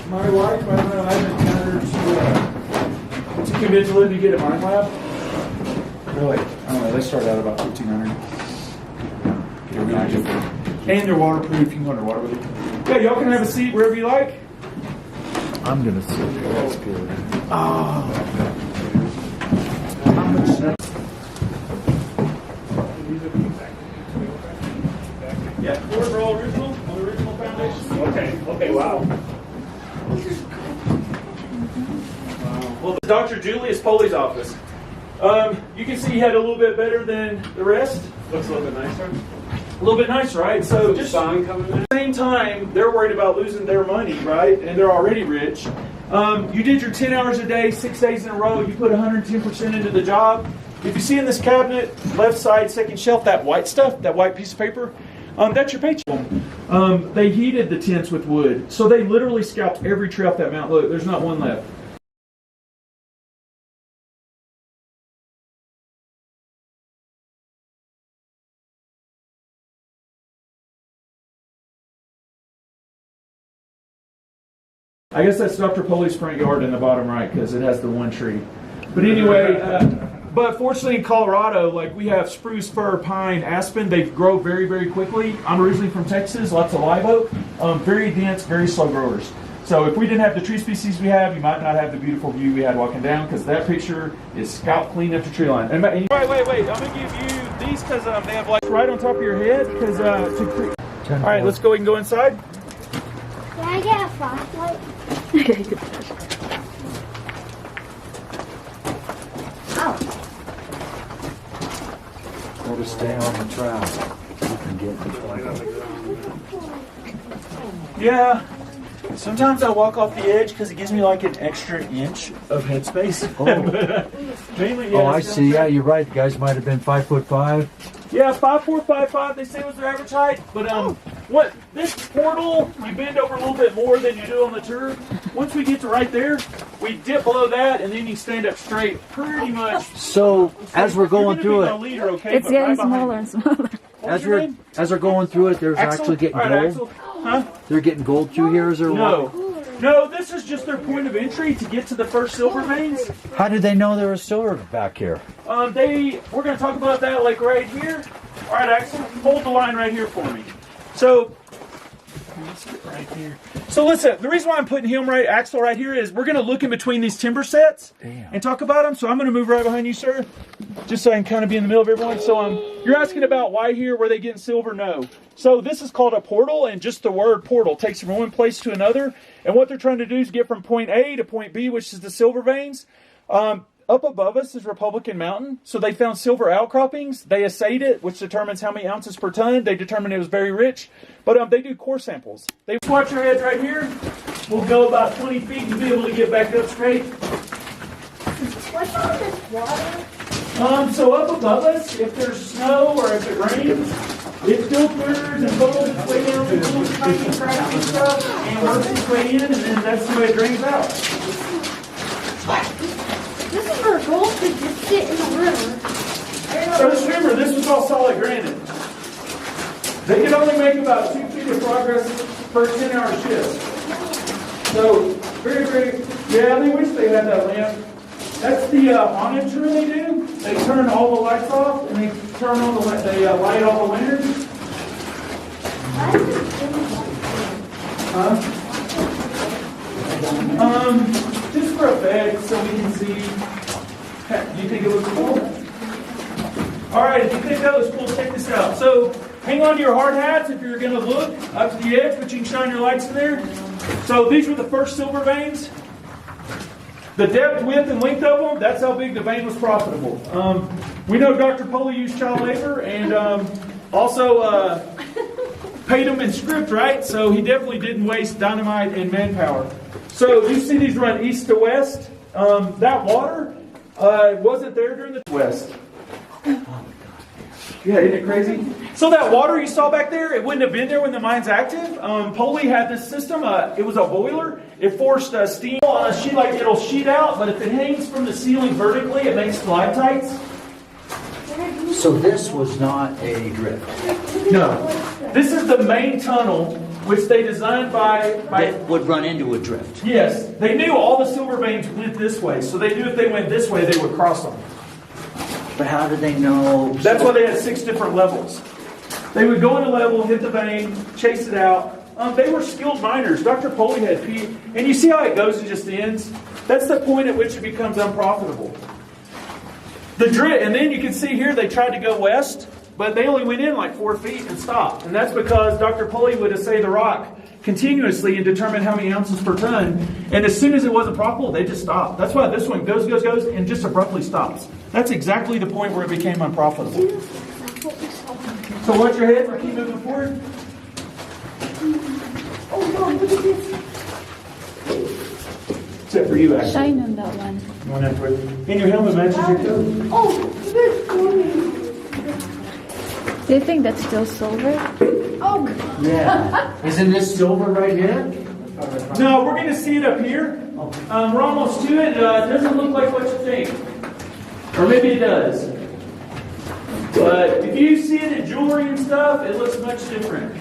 my wife, I don't know, I haven't encountered to convince Lynn to get a mine lab. Really? I don't know, they start out about 1,500. And they're waterproof, you can go underwater with it. Yeah, y'all can have a seat wherever you like. I'm gonna sit there. That's good. Oh. Yeah, yours are all original? All original foundations? Okay, wow. Well, Dr. Julius Poley's office. You can see he had a little bit better than the rest. Looks a little bit nicer. A little bit nice, right? So just sun coming in. at the same time, they're worried about losing their money, right? And they're already rich. You did your 10 hours a day, 6 days in a row. You put 110% into the job. If you see in this cabinet, left side, second shelf, that white stuff, that white piece of paper, that's your paycheck. They heated the tents with wood. So they literally scalped every tree off that mountain. Look, there's not one left. I guess that's Dr. Poley's front yard in the bottom right because it has the one tree. But anyway, but fortunately in Colorado, like we have spruce, fir, pine, aspen. They grow very, very quickly. I'm originally from Texas, lots of live oak. Very dense, very slow growers. So if we didn't have the tree species we have, you might not have the beautiful view we had walking down because that picture is scalp clean up the tree line. And wait. I'm going to give you these because they have like right on top of your head. Because all right, let's go ahead and go inside. Can I get a flashlight? Oh. Better stay on the track. You can get Yeah. Sometimes I walk off the edge because it gives me like an extra inch of headspace. Oh. Mainly, yeah, Oh, I see. Yeah, you're right. The guys might have been 5'5". Yeah, 5'4", 5'5". They say was their average height. But what this portal, you bend over a little bit more than you do on the tour. Once we get to right there, we dip below that, and then you stand up straight, pretty much. So as we're going through it, leader, okay, it's getting smaller and smaller. as we're going through it, there's Axel? actually getting All right, gold. Axel. Huh? They're getting gold through here, is there? No, this is just their point of entry to get to the first silver veins. How did they know there was silver back here? We're going to talk about that like right here. All right, Axel, hold the line right here for me. So, let's get right here. So listen, the reason why I'm putting Axel right here is we're going to look in between these timber sets and talk about them. So I'm going to move right behind you, sir, just so I can kind of be in the middle of everyone. So you're asking about why here, were they getting silver? No. So this is called a portal, and just the word portal takes you from one place to another. And what they're trying to do is get from point A to point B, which is the silver veins. Up above us is Republican Mountain. So they found silver outcroppings. They assayed it, which determines how many ounces per ton. They determined it was very rich. But they do core samples. They watch your heads right here. We'll go about 20 feet to be able to get back up straight. What's all this water? So up above us, if there's snow or if it rains, it filters and bubbles its way down to little tiny cracks and stuff and works its way in, and then that's the way it drains out. This is for gold to just sit in the river. So just remember, this was all solid granite. They could only make about 2 feet of progress per 10-hour shift. So, very, very, yeah, they wish they had that lamp. That's the monitor they do. They turn all the lights off and they turn on they light all the lanterns. Just for effect, so we can see. Do you think it looks cool? All right, if you think that looks cool, check this out. So, hang on to your hard hats if you're going to look up to the edge, but you can shine your lights in there. So, these were the first silver veins. The depth, width, and length of them, that's how big the vein was profitable. We know Dr. Poley used child labor and also paid them in script, right? So he definitely didn't waste dynamite and manpower. So you see these run east to west. That water wasn't there during the west. Yeah, isn't it crazy? So that water you saw back there, it wouldn't have been there when the mine's active. Poley had this system. It was a boiler. It forced steam on a sheet, like it'll sheet out, but if it hangs from the ceiling vertically, it makes stalactites. So this was not a drift. No. This is the main tunnel which they designed by That would run into a drift. yes, they knew all the silver veins went this way, so they knew if they went this way, they would cross them. But how do they know? That's why they had 6 different levels. They would go in a level, hit the vein, chase it out. They were skilled miners. Dr. Poley had and you see how it goes and just ends? That's the point at which it becomes unprofitable. And then you can see here they tried to go west, but they only went in like 4 feet and stopped. And that's because Dr. Poley would assay the rock continuously and determine how many ounces per ton. And as soon as it wasn't profitable, they just stopped. That's why this one goes, and just abruptly stops. That's exactly the point where it became unprofitable. So watch your head. We'll keep moving forward. Oh, Mom, look at this. Except for you, actually. Shine on that one. You want that for you? And your helmet matches your coat. Oh, this going. Do you think that's still silver? Oh, Yeah. Isn't this silver right here? No, we're going to see it up here. We're almost to it. It doesn't look like what you think. Or maybe it does. But if you see it in jewelry and stuff, it looks much different.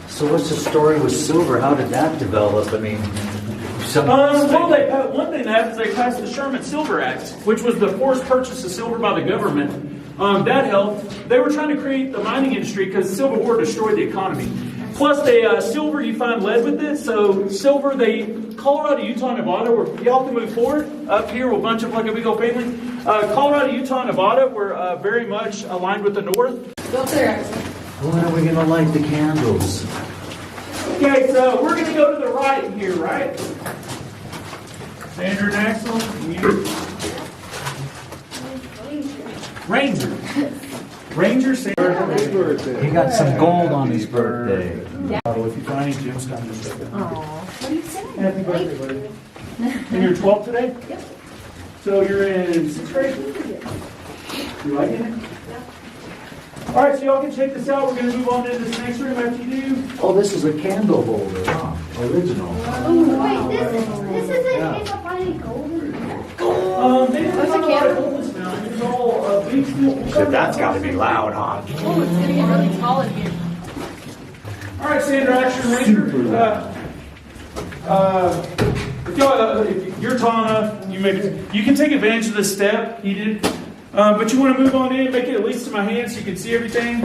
So what's the story with silver? How did that develop? I mean, One thing that happened is they passed the Sherman Silver Act, which was the forced purchase of silver by the government. That helped. They were trying to create the mining industry because the Civil War destroyed the economy. Plus, silver, you find lead with it. So silver, Colorado, Utah, Nevada, where y'all can move forward. Up here, we'll bunch up like a big old family. Colorado, Utah, Nevada were very much aligned with the North. go up there. when are we going to light the candles? Okay, so we're going to go to the right here, right? Sandra and Axel, you. Ranger. Ranger, Sandra. He got some gold on his birthday. If you find any gemstones, just take it. What are you saying? Happy birthday, buddy. And you're 12 today? Yep. So you're in 6th grade? You liking it? All right, so y'all can check this out. We're going to move on to this next room after you do. Oh, this is a candle holder, huh? Original. Oh, wait, this isn't in the funny golden. They didn't find a lot of gold this now. It's all big steel. Said that's got to be loud, huh? Oh, it's getting really tall in here. All right, Sandra, Action Ranger. If you're tall enough, you can take advantage of this step. He did. But you want to move on in, make it at least to my hand so you can see everything.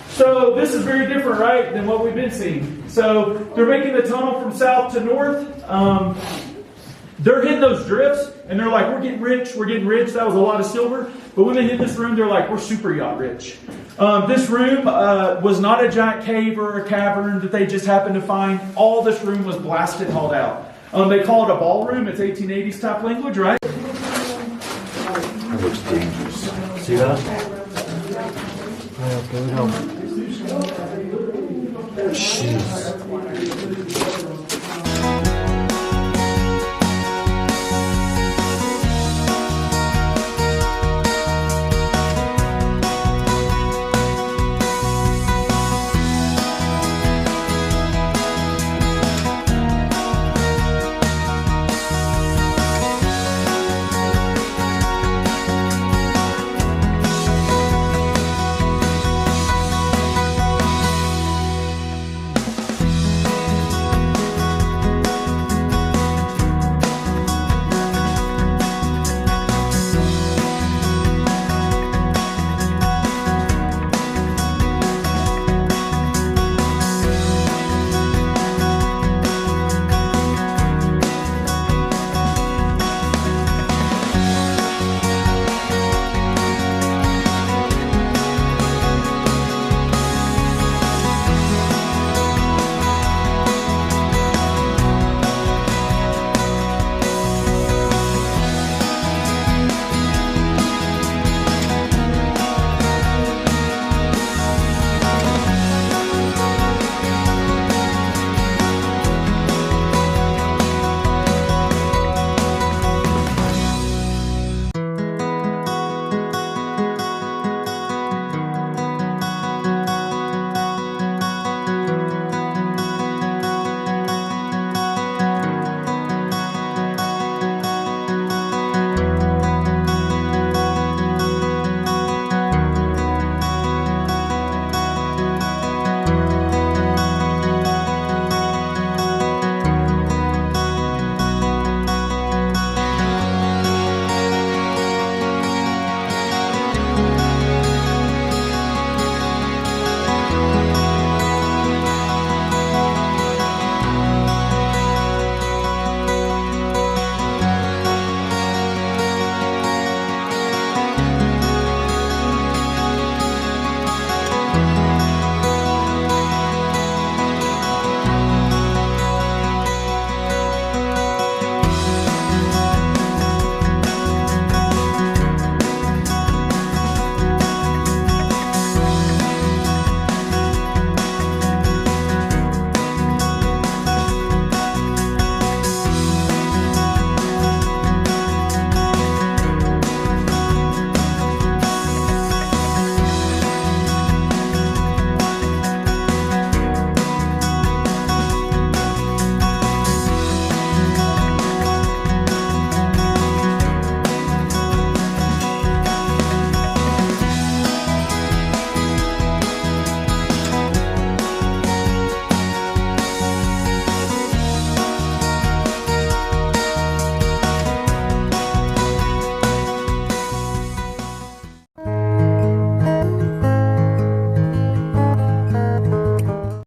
So this is very different, right, than what we've been seeing. So they're making the tunnel from south to north. They're hitting those drifts, and they're like, we're getting rich, we're getting rich. That was a lot of silver. But when they hit this room, they're like, we're super yacht rich. This room was not a giant cave or a cavern that they just happened to find. All this room was blasted and hauled out. They call it a ballroom. It's 1880s type language, right? That looks dangerous. See that? Jeez.